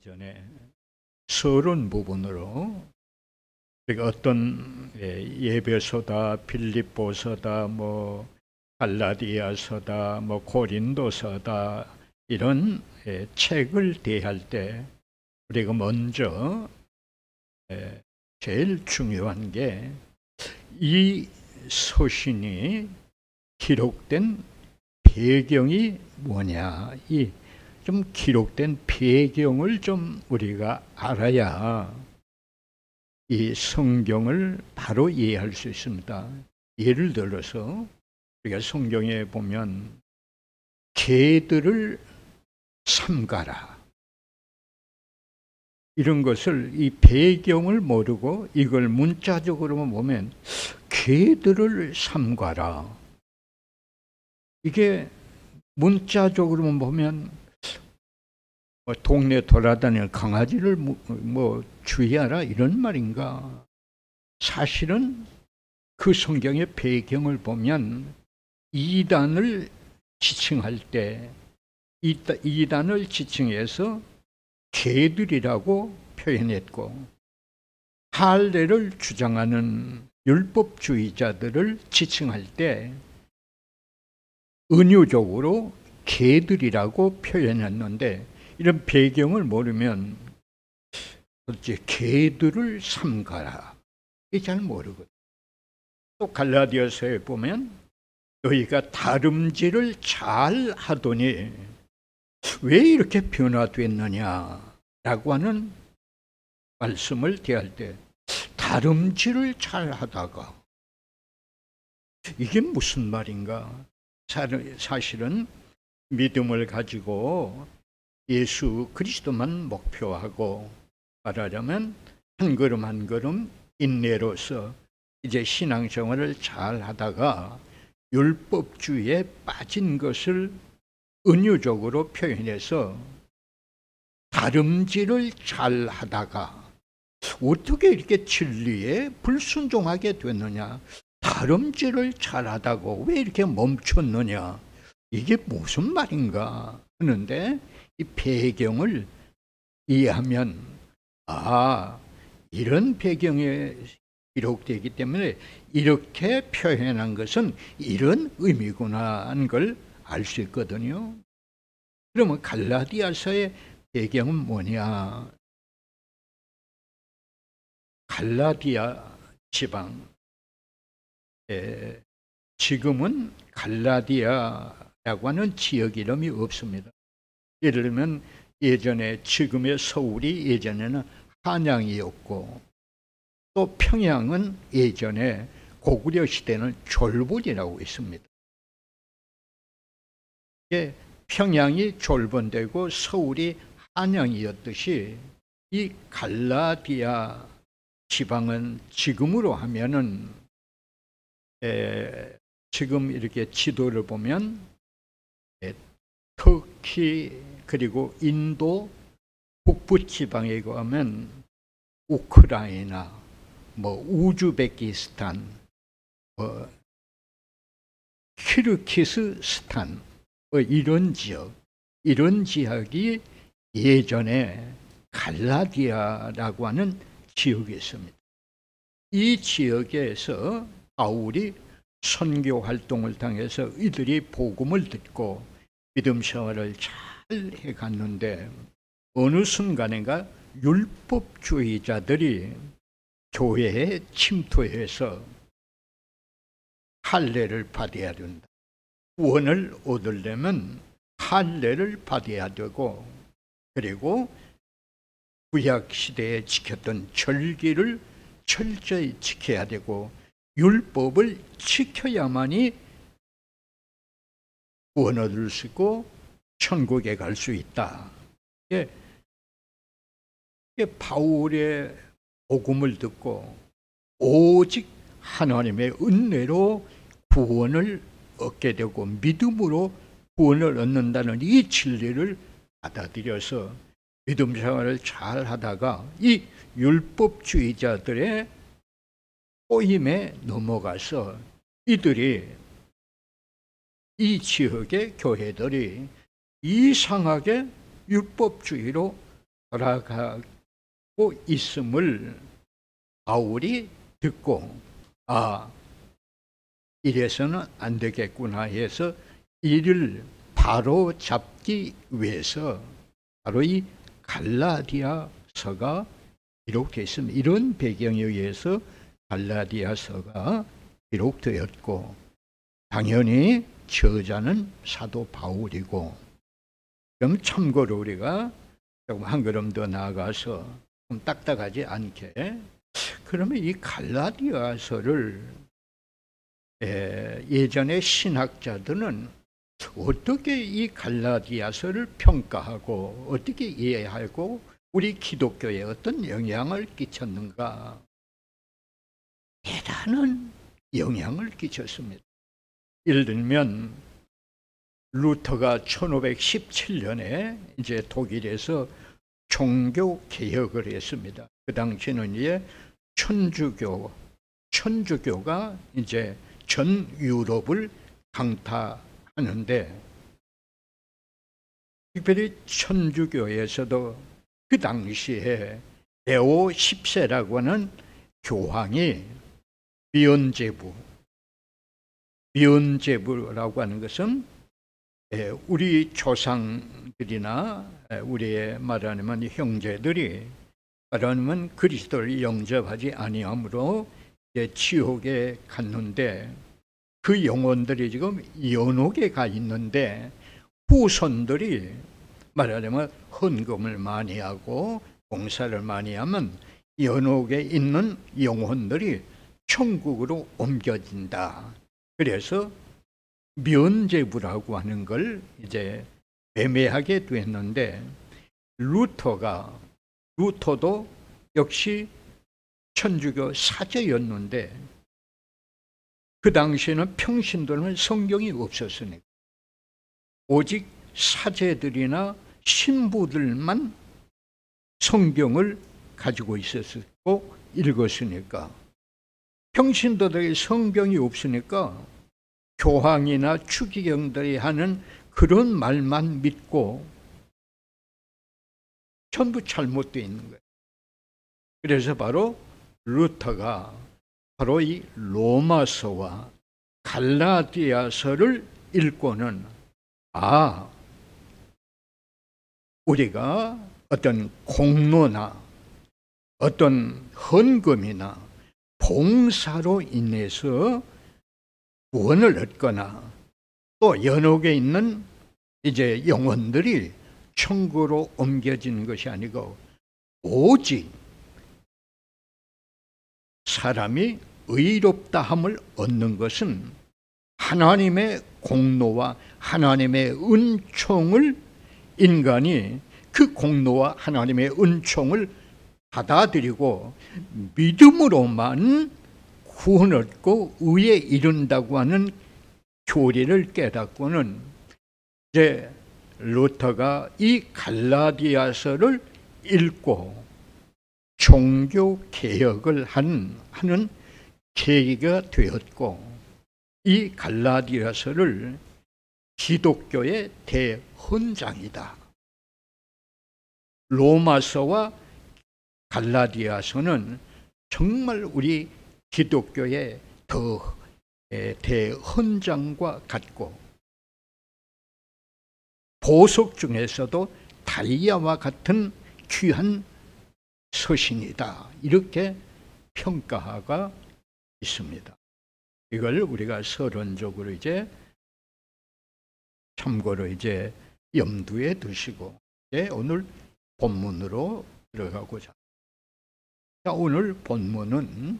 이전에 서론 부분으로 그러니까 어떤 예배서다, 빌립보서다, 뭐 갈라디아서다, 뭐 고린도서다 이런 책을 대할 때 우리가 먼저 제일 중요한 게 이 서신이 기록된 배경이 뭐냐, 이 좀 기록된 배경을 좀 우리가 알아야 이 성경을 바로 이해할 수 있습니다. 예를 들어서 우리가 성경에 보면 개들을 삼가라 이런 것을 이 배경을 모르고 이걸 문자적으로만 보면 개들을 삼가라, 이게 문자적으로만 보면 동네 돌아다니는 강아지를 뭐 주의하라 이런 말인가? 사실은 그 성경의 배경을 보면 이단을 지칭할 때 이단을 지칭해서 개들이라고 표현했고, 할례를 주장하는 율법주의자들을 지칭할 때 은유적으로 개들이라고 표현했는데, 이런 배경을 모르면 도대체 개들을 삼가라 이게 잘 모르거든. 또 갈라디아서에 보면 너희가 다름질을 잘 하더니 왜 이렇게 변화됐느냐라고 하는 말씀을 대할 때 다름질을 잘 하다가 이게 무슨 말인가? 사실은 믿음을 가지고 예수 그리스도만 목표하고 말하자면 한 걸음 한 걸음 인내로서 이제 신앙생활을 잘 하다가 율법주의에 빠진 것을 은유적으로 표현해서 다름질을 잘 하다가 어떻게 이렇게 진리에 불순종하게 됐느냐, 다름질을 잘 하다고 왜 이렇게 멈췄느냐, 이게 무슨 말인가 하는데 이 배경을 이해하면 이런 배경에 기록되기 때문에 이렇게 표현한 것은 이런 의미구나 하는 걸 알 수 있거든요. 그러면 갈라디아서의 배경은 뭐냐? 갈라디아 지방, 지금은 갈라디아라고 하는 지역 이름이 없습니다. 예를 들면 예전에 지금의 서울이 예전에는 한양이었고, 또 평양은 예전에 고구려 시대는 졸본이라고 있습니다. 평양이 졸본되고 서울이 한양이었듯이 이 갈라디아 지방은 지금으로 하면은 지금 이렇게 지도를 보면 터키 그리고 인도 북부 지방에 가면 우크라이나, 뭐 우즈베키스탄, 키르기스스탄, 이런 지역이 예전에 갈라디아라고 하는 지역이 있습니다. 이 지역에서 바울이 선교 활동을 통해서 이들이 복음을 듣고 믿음 생활을 잘 해갔는데, 어느 순간인가 율법주의자들이 교회에 침투해서 할례를 받아야 된다. 구원을 얻으려면 할례를 받아야 되고, 그리고 구약 시대에 지켰던 절기를 철저히 지켜야 되고 율법을 지켜야만이 구원 얻을 수 있고 천국에 갈 수 있다. 이게 바울의 복음을 듣고 오직 하나님의 은혜로 구원을 얻게 되고 믿음으로 구원을 얻는다는 이 진리를 받아들여서 믿음 생활을 잘 하다가 이 율법주의자들의 꼬임에 넘어가서 이들이 이 지역의 교회들이 이상하게 율법주의로 돌아가고 있음을 바울이 듣고 이래서는 안 되겠구나 해서 이를 바로 잡기 위해서 바로 이 갈라디아서가 기록되어 있습니다. 이런 배경에 의해서 갈라디아서가 기록되었고, 당연히 저자는 사도 바울이고, 그럼 참고로 우리가 조금 한 걸음 더 나아가서 좀 딱딱하지 않게, 그러면 이 갈라디아서를 예전의 신학자들은 어떻게 이 갈라디아서를 평가하고 어떻게 이해하고 우리 기독교에 어떤 영향을 끼쳤는가? 대단한 영향을 끼쳤습니다. 예를 들면 루터가 1517년에 이제 독일에서 종교 개혁을 했습니다. 그 당시는 이제 천주교가 이제 전 유럽을 강타하는데, 특별히 천주교에서도 그 당시에 레오 10세라고 하는 교황이 미언제부라고 하는 것은 우리 조상들이나 우리의 말하면 형제들이 말하면 그리스도를 영접하지 아니함으로 지옥에 갔는데, 그 영혼들이 지금 연옥에 가 있는데, 후손들이 말하자면 헌금을 많이 하고 봉사를 많이 하면 연옥에 있는 영혼들이 천국으로 옮겨진다. 그래서 면제부라고 하는 걸 이제 매매하게 됐는데, 루터도 역시 천주교 사제였는데, 그 당시에는 평신도는 성경이 없었으니까 오직 사제들이나 신부들만 성경을 가지고 있었고 읽었으니까, 평신도들이 성경이 없으니까 교황이나 추기경들이 하는 그런 말만 믿고 전부 잘못되어 있는 거예요. 그래서 바로 루터가 바로 이 로마서와 갈라디아서를 읽고는 우리가 어떤 공로나 어떤 헌금이나 봉사로 인해서 구원을 얻거나 또 연옥에 있는 이제 영혼들이 천국으로 옮겨지는 것이 아니고, 오직 사람이 의롭다함을 얻는 것은 하나님의 공로와 하나님의 은총을, 인간이 그 공로와 하나님의 은총을 받아들이고 믿음으로만 구원 얻고 의에 이른다고 하는 교리를 깨닫고는, 이제 루터가 이 갈라디아서를 읽고 종교 개혁을 하는 계기가 되었고, 이 갈라디아서를 기독교의 대헌장이다. 로마서와 갈라디아서는 정말 우리 기독교의 대헌장과 같고, 보석 중에서도 다이아와 같은 귀한 서신이다. 이렇게 평가가 있습니다. 이걸 우리가 서론적으로 이제 참고로 이제 염두에 두시고, 오늘 본문으로 들어가고자. 자, 오늘 본문은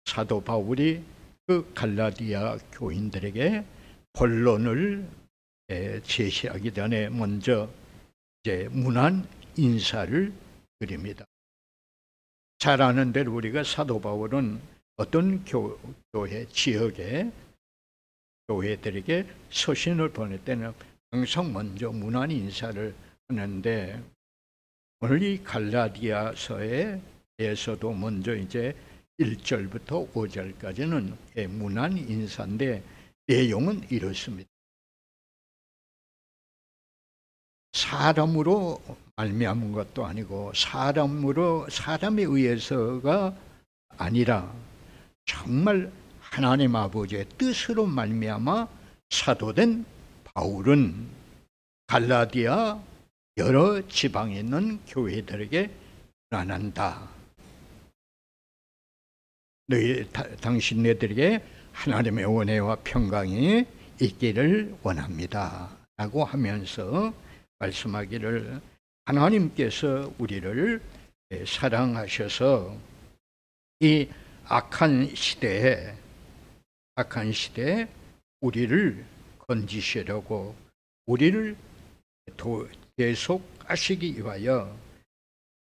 사도 바울이 그 갈라디아 교인들에게 본론을 제시하기 전에 먼저 이제 문안 인사를 드립니다. 잘 아는 대로 우리가 사도 바울은 어떤 교회 지역의 교회들에게 서신을 보낼 때는 항상 먼저 문안 인사를 하는데, 오늘 이 갈라디아서에 대해서도 먼저 이제 1절부터 5절까지는 문안 인사인데, 내용은 이렇습니다. 사람으로 말미암은 것도 아니고 사람에 의해서가 아니라 정말 하나님 아버지의 뜻으로 말미암아 사도된 바울은 갈라디아 여러 지방에 있는 교회들에게 권한한다. 당신네들에게 하나님의 은혜와 평강이 있기를 원합니다. 라고 하면서 말씀하기를, 하나님께서 우리를 사랑하셔서 이 악한 시대에 우리를 건지시려고 우리를 대속하시기 위하여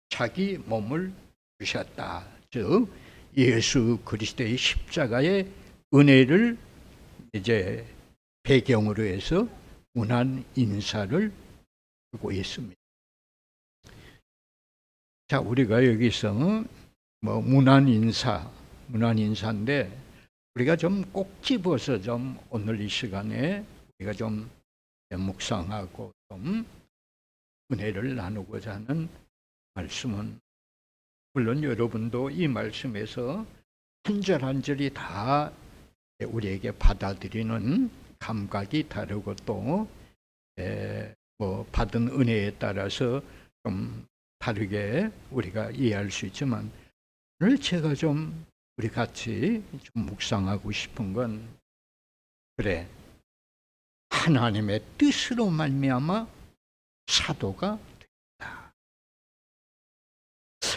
자기 몸을 주셨다. 즉 예수 그리스도의 십자가의 은혜를 이제 배경으로 해서 문안 인사를 하고 있습니다. 자, 우리가 여기서 문안 인사인데 우리가 좀 꼭 집어서 좀 오늘 이 시간에 우리가 좀 묵상하고 좀 은혜를 나누고자 하는 말씀은, 물론 여러분도 이 말씀에서 한 절 한 절이 다 우리에게 받아들이는 감각이 다르고 또 받은 은혜에 따라서 좀 다르게 우리가 이해할 수 있지만, 오늘 제가 좀 우리 같이 좀 묵상하고 싶은 건, 그래, 하나님의 뜻으로 말미암아 사도가 된다.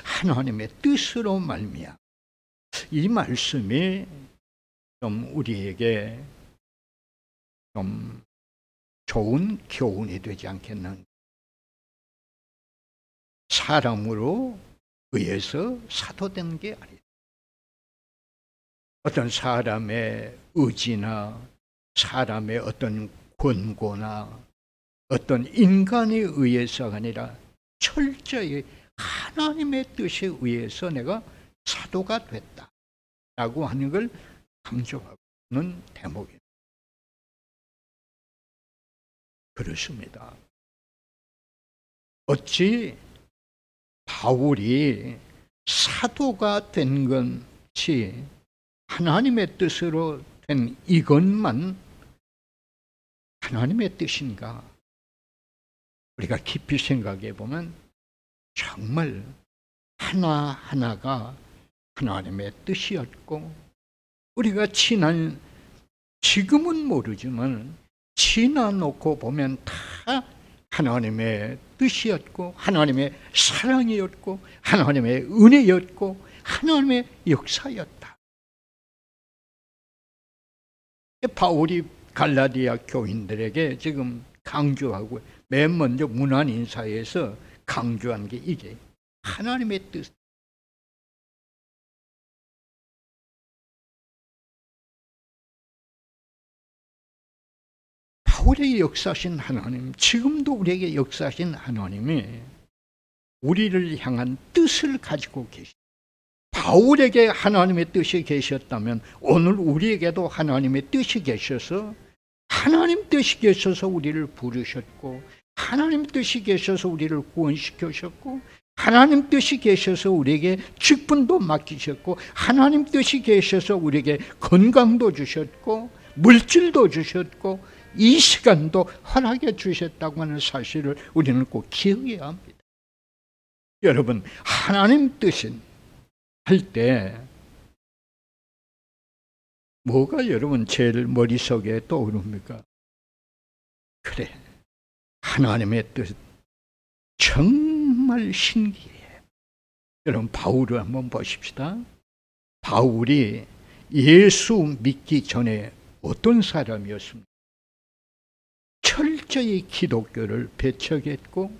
하나님의 뜻으로 말미암아. 이 말씀이 좀 우리에게 좀 좋은 교훈이 되지 않겠는가. 사람으로 의해서 사도된 게 아니다. 어떤 사람의 의지나 사람의 어떤 권고나 어떤 인간에 의해서가 아니라 철저히 하나님의 뜻에 의해서 내가 사도가 됐다라고 하는 걸 강조하는 대목입니다. 그렇습니다. 어찌 바울이 사도가 된 것이 하나님의 뜻으로 된 이것만 하나님의 뜻인가? 우리가 깊이 생각해 보면 정말 하나하나가 하나님의 뜻이었고, 우리가 지금은 모르지만 지나놓고 보면 다 하나님의 뜻이었고, 하나님의 사랑이었고, 하나님의 은혜였고, 하나님의 역사였다. 바울이 갈라디아 교인들에게 지금 강조하고 맨 먼저 문안 인사에서 강조한 게 이게 하나님의 뜻. 바울에게 역사하신 하나님, 지금도 우리에게 역사하신 하나님이 우리를 향한 뜻을 가지고 계십니다. 바울에게 하나님의 뜻이 계셨다면 오늘 우리에게도 하나님의 뜻이 계셔서, 하나님 뜻이 계셔서 우리를 부르셨고, 하나님 뜻이 계셔서 우리를 구원시키셨고, 하나님 뜻이 계셔서 우리에게 직분도 맡기셨고, 하나님 뜻이 계셔서 우리에게 건강도 주셨고, 물질도 주셨고, 이 시간도 허락해 주셨다고 하는 사실을 우리는 꼭 기억해야 합니다. 여러분, 하나님 뜻은 할 때 뭐가 여러분 제일 머릿속에 떠오릅니까? 그래, 하나님의 뜻 정말 신기해. 여러분, 바울을 한번 보십시다. 바울이 예수 믿기 전에 어떤 사람이었습니까? 철저히 기독교를 배척했고,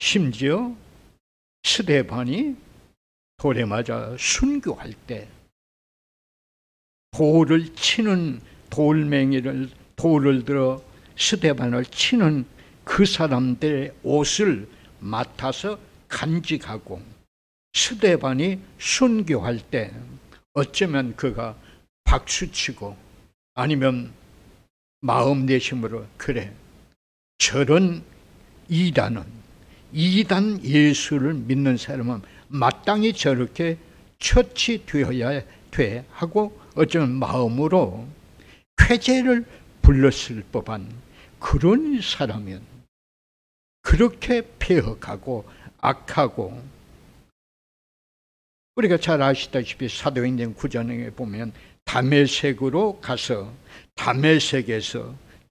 심지어 스데반이 돌에 맞아 순교할 때 돌을 치는 돌을 들어 스데반을 치는 그 사람들의 옷을 맡아서 간직하고, 스데반이 순교할 때 어쩌면 그가 박수치고 아니면 마음 내심으로, 그래, 저런 이단 예수를 믿는 사람은 마땅히 저렇게 처치되어야 돼 하고 어쩌면 마음으로 쾌재를 불렀을 법한 그런 사람이면 그렇게 폐역하고 악하고, 우리가 잘 아시다시피 사도행전 9장에 보면 다메섹으로 가서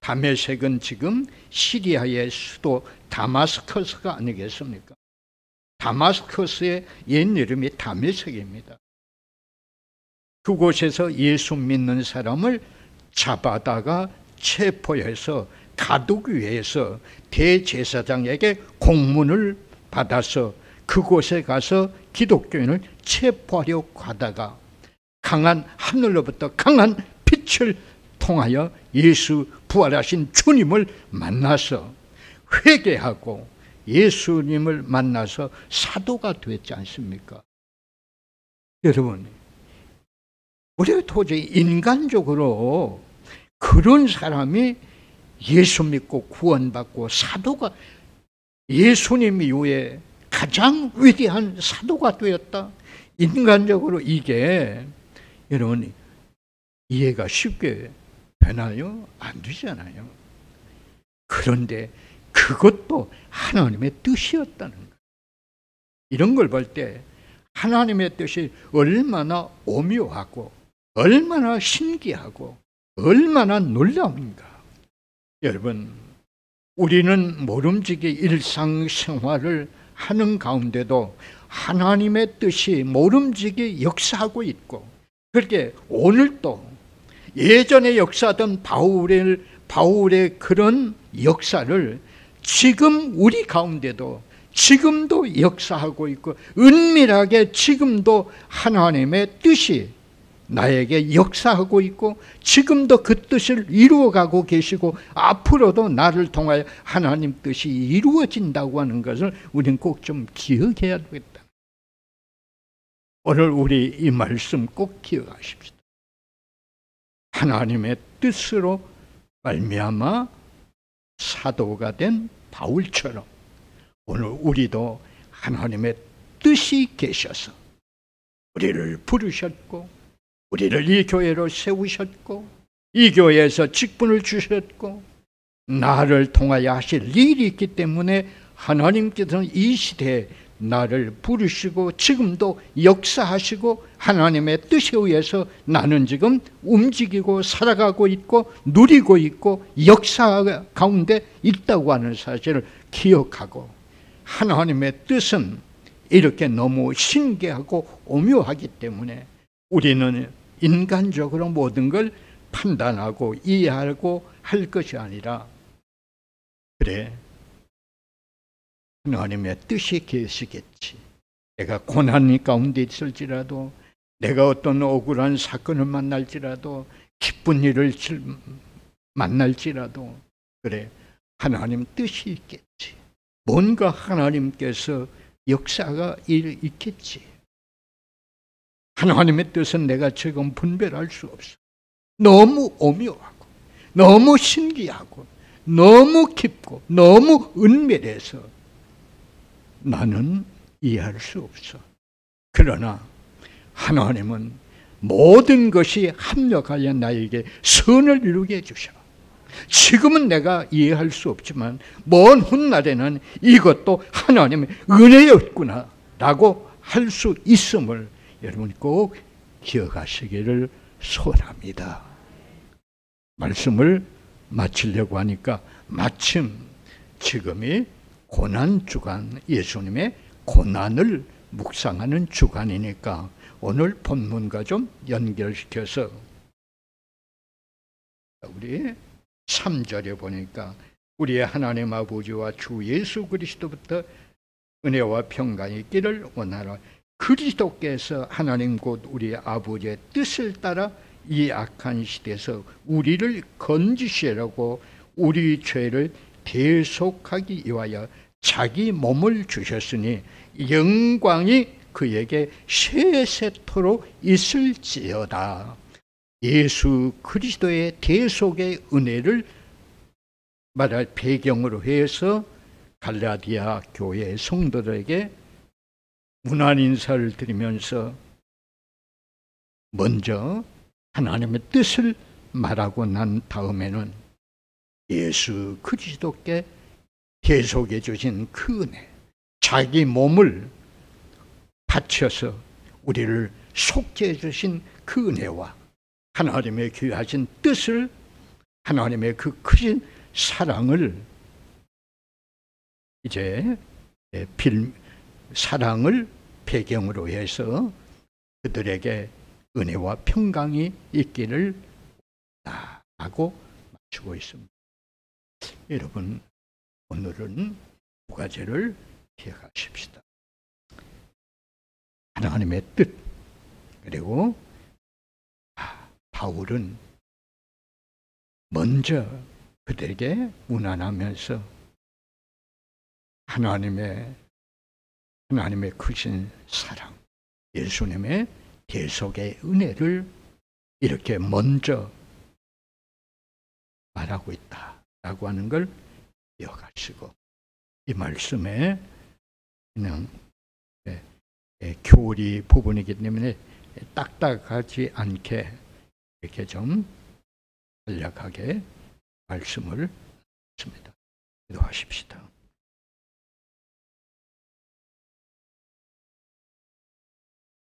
다메섹은 지금 시리아의 수도 다마스커스가 아니겠습니까? 다마스커스의 옛 이름이 다메섹입니다. 그곳에서 예수 믿는 사람을 잡아다가 체포해서 가두기 위해서 대제사장에게 공문을 받아서 그곳에 가서 기독교인을 체포하려고 하다가 강한 하늘로부터 강한 빛을 통하여 예수 부활하신 주님을 만나서 회개하고 예수님을 만나서 사도가 됐지 않습니까? 여러분, 우리가 도저히 인간적으로 그런 사람이 예수 믿고 구원받고 사도가, 예수님 이후에 가장 위대한 사도가 되었다. 인간적으로 이게 여러분 이해가 쉽게 되나요? 안 되잖아요. 그런데 그것도 하나님의 뜻이었다는 거예요. 이런 걸 볼 때 하나님의 뜻이 얼마나 오묘하고 얼마나 신기하고 얼마나 놀라운가. 여러분, 우리는 모름지기 일상생활을 하는 가운데도 하나님의 뜻이 모름지기 역사하고 있고, 그렇게 오늘도 예전에 역사하던 바울의 그런 역사를 지금 우리 가운데도 지금도 역사하고 있고, 은밀하게 지금도 하나님의 뜻이 나에게 역사하고 있고, 지금도 그 뜻을 이루어가고 계시고, 앞으로도 나를 통하여 하나님 뜻이 이루어진다고 하는 것을 우리는 꼭 좀 기억해야 되겠다. 오늘 우리 이 말씀 꼭 기억하십시다. 하나님의 뜻으로 말미암아 사도가 된 바울처럼 오늘 우리도 하나님의 뜻이 계셔서 우리를 부르셨고, 우리를 이 교회로 세우셨고, 이 교회에서 직분을 주셨고, 나를 통하여 하실 일이 있기 때문에 하나님께서는 이 시대에 나를 부르시고 지금도 역사하시고 하나님의 뜻에 의해서 나는 지금 움직이고 살아가고 있고 누리고 있고 역사 가운데 있다고 하는 사실을 기억하고, 하나님의 뜻은 이렇게 너무 신기하고 오묘하기 때문에 우리는 인간적으로 모든 걸 판단하고 이해하고 할 것이 아니라, 그래, 하나님의 뜻이 계시겠지. 내가 고난 가운데 있을지라도, 내가 어떤 억울한 사건을 만날지라도, 기쁜 일을 만날지라도, 그래, 하나님 뜻이 있겠지. 뭔가 하나님께서 역사가 있겠지. 하나님의 뜻은 내가 지금 분별할 수 없어. 너무 오묘하고 너무 신기하고 너무 깊고 너무 은밀해서 나는 이해할 수 없어. 그러나 하나님은 모든 것이 합력하여 나에게 선을 이루게 해주셔. 지금은 내가 이해할 수 없지만 먼 훗날에는 이것도 하나님의 은혜였구나 라고 할 수 있음을 여러분 꼭 기억하시기를 소원합니다. 말씀을 마치려고 하니까 마침 지금이 고난주간, 예수님의 고난을 묵상하는 주간이니까 오늘 본문과 좀 연결시켜서 우리 3절에 보니까 우리의 하나님 아버지와 주 예수 그리스도부터 은혜와 평강이 있기를 원하노라. 그리스도께서 하나님 곧 우리 아버지의 뜻을 따라 이 악한 시대에서 우리를 건지시려고 우리 죄를 대속하기 위하여 자기 몸을 주셨으니 영광이 그에게 세세토록 있을지어다. 예수 그리스도의 대속의 은혜를 말할 배경으로 해서 갈라디아 교회 성도들에게 문안 인사를 드리면서 먼저 하나님의 뜻을 말하고 난 다음에는 예수 그리스도께 계속해 주신 그 은혜, 자기 몸을 바쳐서 우리를 속죄해 주신 그 은혜와 하나님의 귀하신 뜻을, 하나님의 그 크신 사랑을 이제 사랑을 배경으로 해서 그들에게 은혜와 평강이 있기를 하고 맞추고 있습니다. 여러분, 오늘은 두 가지를 기억하십시다. 하나님의 뜻, 그리고 바울은 먼저 그들에게 문안하면서 하나님의 크신 사랑, 예수님의 계속의 은혜를 이렇게 먼저 말하고 있다라고 하는 걸 기억하시고, 이 말씀에 그냥 교리 부분이기 때문에 딱딱하지 않게 이렇게 좀 간략하게 말씀을 했습니다. 기도하십시다.